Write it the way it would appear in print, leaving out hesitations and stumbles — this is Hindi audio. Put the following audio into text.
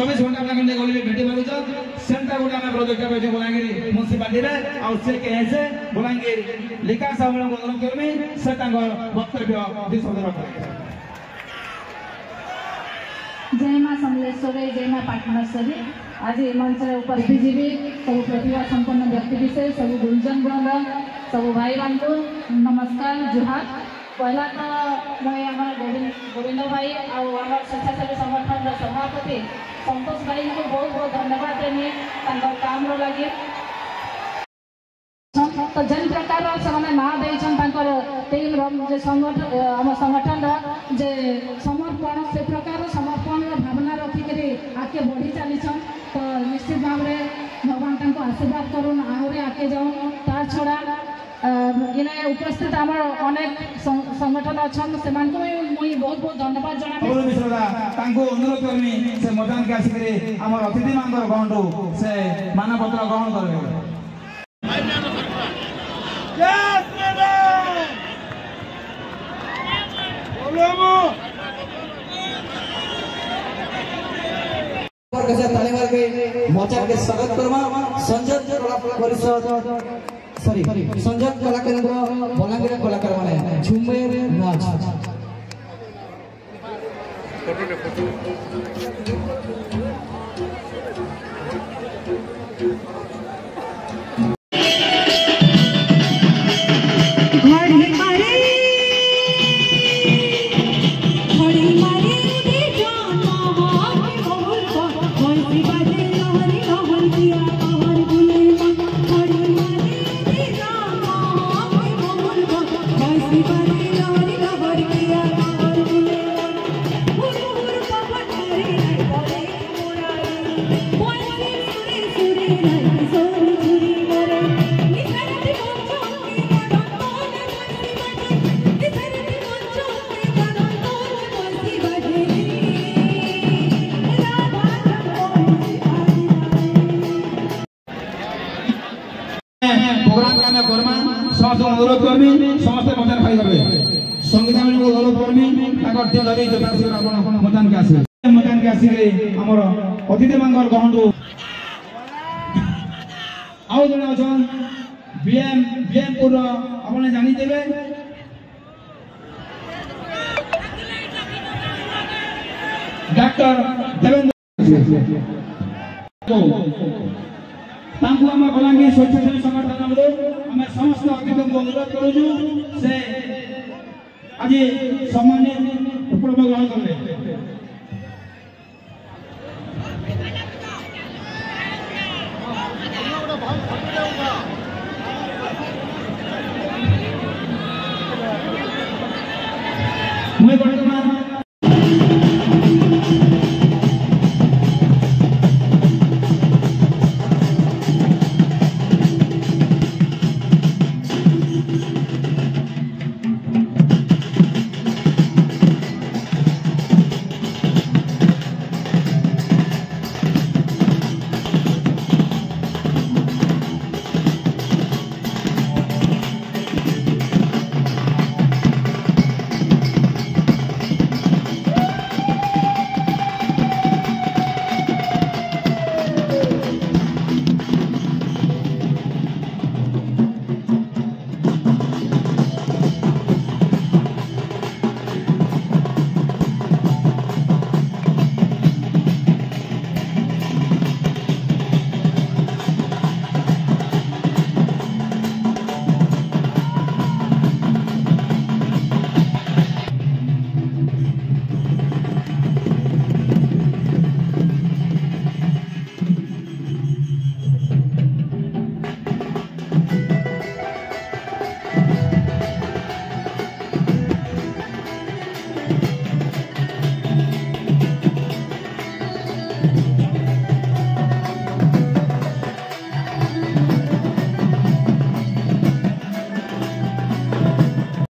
24 घंटा अपना गली भेटी पारुछ सेंटा गोटे आम प्रोजेक्ट पे बलांगीर म्युनिसिपालिटी रे आ से कहे से बलांगीर लिका साहब को अनुरोध करमी से वक्तव्य दिशा जय मां समलेश्वरी जय मां पाटनेश्वरी आज मंच उपस्थित जीवी सब प्रतिभा संपन्न व्यक्ति विशेष सब गुरुजन वृंद सब भाई बंधु नमस्कार जुहार पहला तो मैं गोविंद भाई आम स्वेच्छासेवी संगठन सभापति संतोष भाई को बहुत बहुत धन्यवाद देनी काम लगे तो जिन प्रकार से ना देन टीम आम संगठन जे समर्पण से प्रकार समर्पण भावना रखिक आगे बढ़ी चलीछन तो निश्चित भाव में भगवान को आशीर्वाद करूँ आहरी आगे जाऊँ ता छड़ा इने उपस्थित आम अनेक संगठन अच्छा से मुझे बहुत बहुत धन्यवाद जना अनुरोध करमी से मैदान के आसिक आम अतिथि मान ग्रहण से मानपत्र ग्रहण करेंगे ताली मार के मचा के स्वागत करमा संजय कला परिषद सॉरी संजय कला केंद्र बलांगीर कलाकार माने झुमेर नाच समस्त अनुरोध करमी समस्त मचान खाई करबे संगीता को अनुरोध करमी ताकर टीम धरी जतासी आपण मचान के आसे हमर अतिथि मंगल गहंडू आउ जने अछन बीएम पुर आपण जानि देबे डॉक्टर देवेंद्र तांकु हम बलांगीर स्वेच्छासेवी संगठन आम समस्त अतिथि को अनुरोध करूँ से आज सम्मानित उपलब्ध ग्रहण करें